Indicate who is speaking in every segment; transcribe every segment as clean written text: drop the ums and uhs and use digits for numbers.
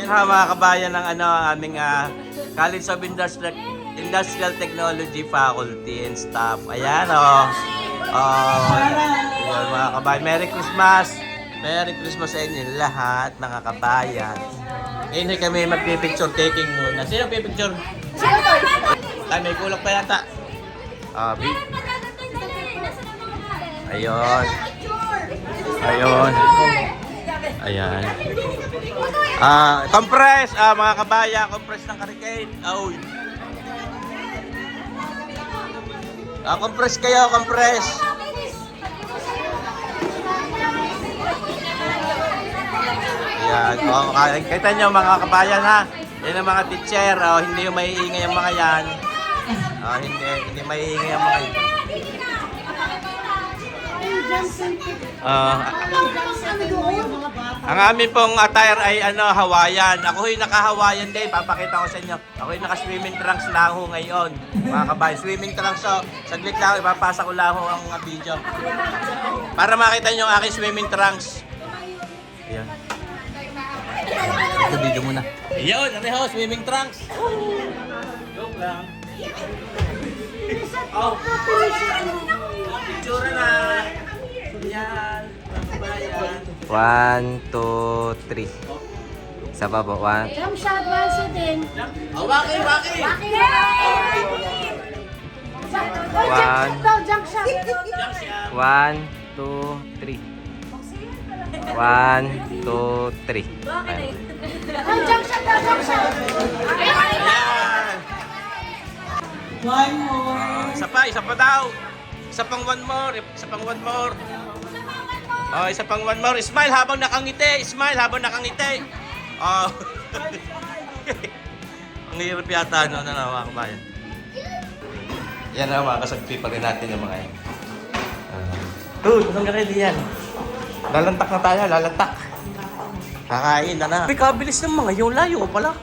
Speaker 1: Yan ha mga kabayan ng aming College of Industrial Technology Faculty and Staff. Ayan yun, mga kabayan. Merry Christmas! Merry Christmas sa inyo lahat mga kabayan. Ngayon kami magpipicture taking muna. Sino pipicture? Ay, may kulak pa yata. Ayun. Ayun. Ayan. Compress, mga kabaya, compress ng Caricade. Uy. Compress kayo, compress. Ayan. Kita nyo mga kabayan ha. Yan ang mga teacher. Hindi yung maiingay ang mga yan. Hindi maiingay ang mga yan. Ang amin pong attire ay Hawaiian. Ako yung naka-Hawaiian din. Papakita ko sa inyo. Ako yung naka-swimming trunks lang ho ngayon. Mga kabayan, swimming trunks. So, saglit lang, ipapasa ko lang ho ang video. Para makita nyo ang aking swimming trunks. Ayan. Ito video muna. Ayun, ho, swimming trunks. Joke lang. Picture na. Yan.
Speaker 2: 1, 2, 3. Isa pa po. 1.
Speaker 3: Jump shot, once din.
Speaker 1: Waki!
Speaker 3: Jump shot.
Speaker 2: 1, 2, 3. 1, 2, 3.
Speaker 3: Jump shot.
Speaker 1: Ayan.
Speaker 4: One more.
Speaker 1: Isa pa daw. Isa pang one more. Isa pang one more. Isa pang one more. Smile habang nakangiti. Smile habang nakangiti. Ang hirap yata, mga kabayan. Yan na, makakasagpi pa rin natin yung mga yan. Anong ready yan? Lalantak na tayo, lalantak. Kakain na. Uy, kabilis ng mga yung layo pala.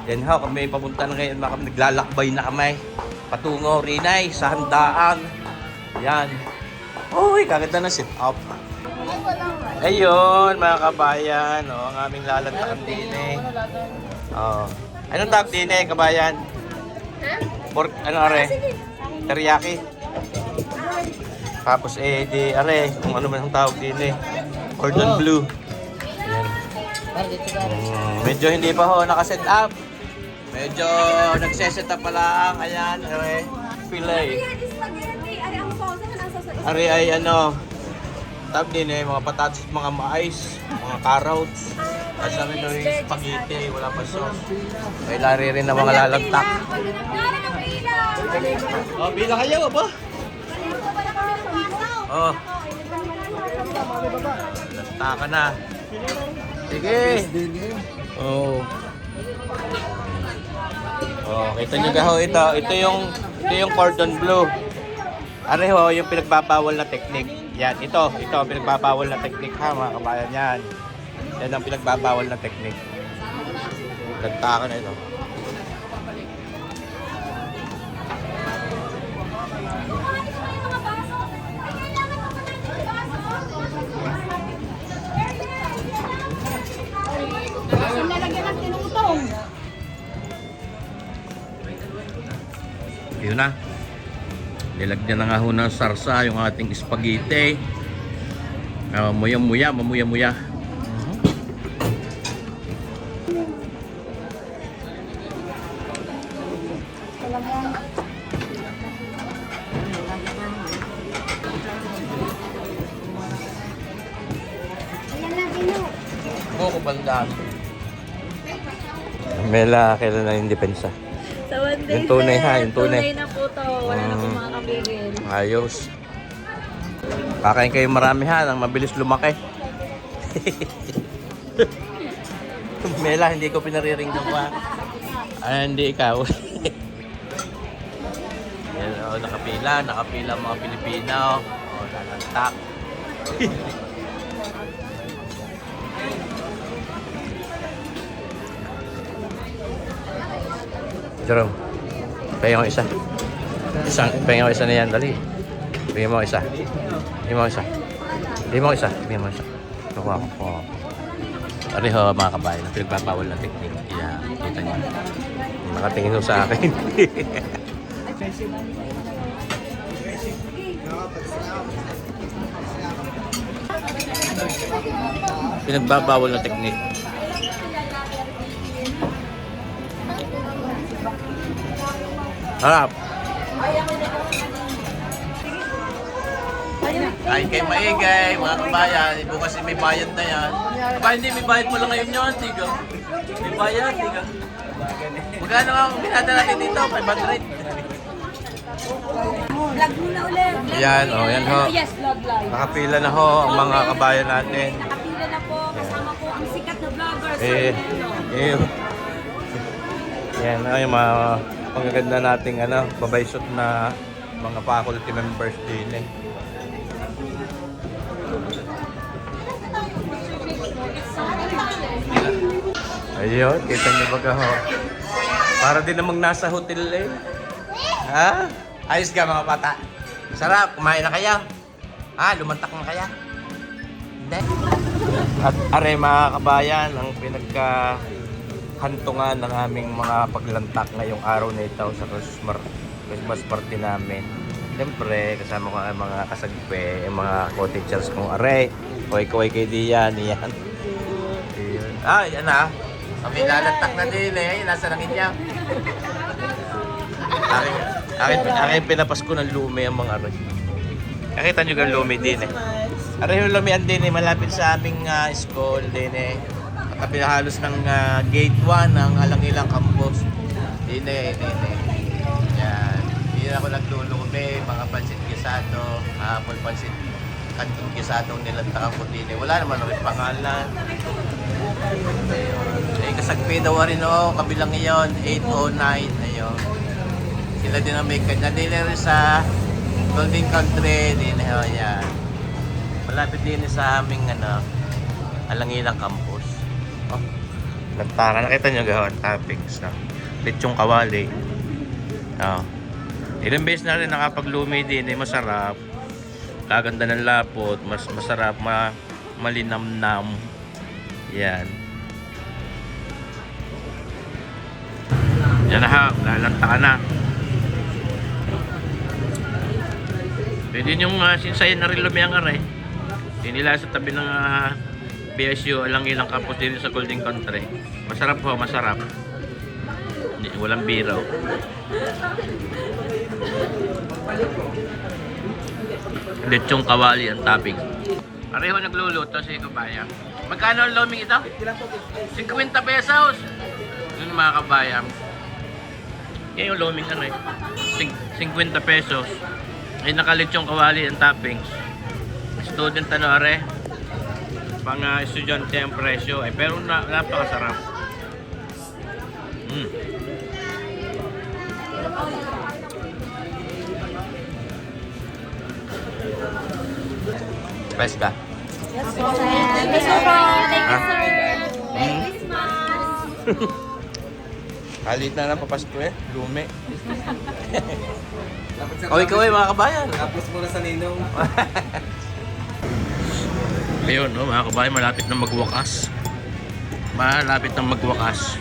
Speaker 1: Yan ha, kami papunta na ngayon, naglalakbay na kami. Patungo, Rinay, sa handaan. Yan. Uy, kaganda na sit up. Ayun, mga kabayan, ang aming lalantakan din eh. Anong tawag din eh, kabayan? Pork, teriyaki. Tapos kung ano man ang tawag din eh. Cordon bleu. Ayan. Medyo hindi pa ho nakaset up. Medyo nagseset up pa lang. Ayan, filet. Ari ay tawag din eh, mga patatas, mga mais, mga carrots. At sa amin yung spaghetti, wala pa sauce. May lari rin na mga lalagtak. Bila kayo ba? Lasta ka na. Sige. Kita nyo gaho ito. Ito yung cordon bleu. Areho, yung pinagbabawal na technique. Yan, ito pinagbabawal na technique ha mga kabayan yan. Yan ang pinagbabawal na technique. Lagta ka na ito.
Speaker 3: Lalagyan ng tinutong.
Speaker 1: Yun na. Nilagyan na nga ho ng sarsa yung ating spaghetti. Mamuya-muya. Buko bandaan. Mela, kailan na yung depensa?
Speaker 5: Sa one day,
Speaker 1: Yung tunay
Speaker 5: sir.
Speaker 1: ha, yung tunay.
Speaker 5: Tunay na po to. Wala na po mga kabigin.
Speaker 1: Ayos. Kakain kayo marami ha, nang mabilis lumaki. Mela, hindi ko pinariringgan ko ha. Hindi ikaw. Yan, nakapila mga Pilipino. Lalantak. Jerome, pahingin mo isa. Pahingin mo isa na yan, dali. Pahingin mo isa. Pahingin mo isa. Nakuha ko. Pareho mga kabayan, pinagbabawal ng technique. Kaya kita niyo. Nakatingin ho sa akin. Pinagbabawal ng technique. Harap. Ay, kay maigay, mga kabayan. Bukas may bayad na yan. Aba, hindi, may bayad mo lang ngayon yun, tiga. May bayad, tiga. Magkano nga kung binada natin dito? 500.
Speaker 3: Vlog muna ulit.
Speaker 1: Yan, oh, yan ho.
Speaker 3: Yes, vlog live.
Speaker 1: Nakapila na ho ang mga kabayan natin.
Speaker 3: Nakapila na po. Kasama po ang sikat na vlogger.
Speaker 1: Yan, yung mga magaganda nating babaysot na mga faculty members din eh. Ayun, kita niyo ba ho? Para din namang nasa hotel eh. Ha? Ayos ka mga bata. Sarap, kumain na kaya? Ha, lumantak na kaya? Hindi. At are mga kabayan, ang pinagkahantungan ng aming mga paglantak ngayong araw na ito sa Christmas party namin. Siyempre, kasama ko ang mga kasagpe, ang mga cottagers kong are. Kuway kay Dian, yan. Ah, yan na. Kami lalantak na din eh. Nasa langit niya. Akin pinapasko ng lumi ang mga aray. Nakita nyo ka lumi din eh. Aray yung lumian din eh. Malapit sa aming school din eh. At pinahalos ng gate 1 ng Alangilang Campus. Din eh. Yan. Hindi na ako naglulumi. Mga pansit gisado. Hapon pansit kantong gisado nilantakan ko din eh. Wala naman rin pangalan. Eh, kasagpi daw rin o. Kabilang iyon. 809. Ayun. Sila din ang may kanya. Dili rin sa Golden Country. Din eh. Yan. Malapit din sa aming Alangilang Campus. Oh. Nagtaka. Nakita nyo gawin topics na. Lechong kawali. Oh. Ilang beses na rin nakapaglumi din eh. Masarap. Kaganda ng lapot. Masarap. Malinamnam. Yan. Yan na ha. Lalanta ka na. Pwede yung sinsayan na rin lumiyang aray. Hindi nila sa tabi ng BSU Alangilang Campus din sa Golden Country. Masarap ho, masarap. Walang biraw. Lechong kawali ang topping. Pareho nagluluto si kabayan. Magkano ang loming ito? 50 pesos! Yun mga kabayan. Yan yung loming 50 pesos. Ay nakalechong kawali ang toppings. Student are. Pang estudyante ang presyo. Pero napakasarap. Best ka?
Speaker 3: Thank you, sir. Thank you, sir. Merry Christmas.
Speaker 1: Halit na papasko eh. Lumi. Kaway mga kabayan.
Speaker 2: Tapos muna sa ninong.
Speaker 1: Ayun, no, mga kabayan, malapit na magwakas. Malapit na magwakas.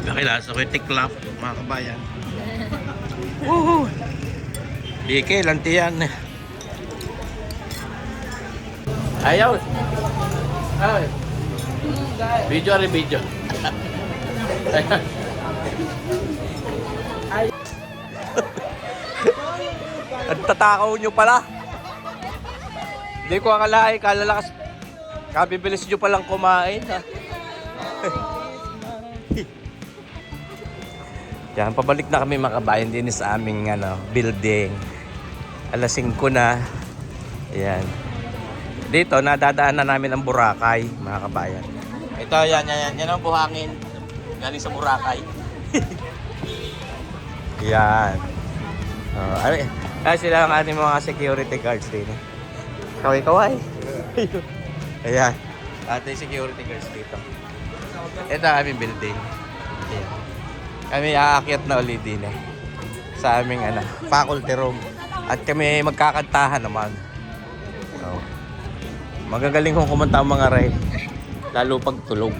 Speaker 1: Nakilasa ko yung tiklap, mga kabayan. Woohoo! Bike, lantiyan. Ayaw. Ay. Video rin video. Ang tatakaw nyo pala. Hindi ko akalain, kalalakas. Kabibilis nyo palang kumain. Ha? Yan, pabalik na kami mga kabayan din sa aming building. Alas 5 na. Ayan. Dito, nadadaan na namin ang Boracay, mga kabayan. Ito, yan ang buhangin. Galing sa Boracay. Yan. Sila ang ating mga security guards din. Kaway-kaway. Ayan. Ating security guards dito. Ito ang aming building. Ayan. Kami aakyat na ulit din eh. sa aming faculty room. At kami magkakantahan naman. So, magagaling kong kumanta ang mga Ray. Lalo pag tulog.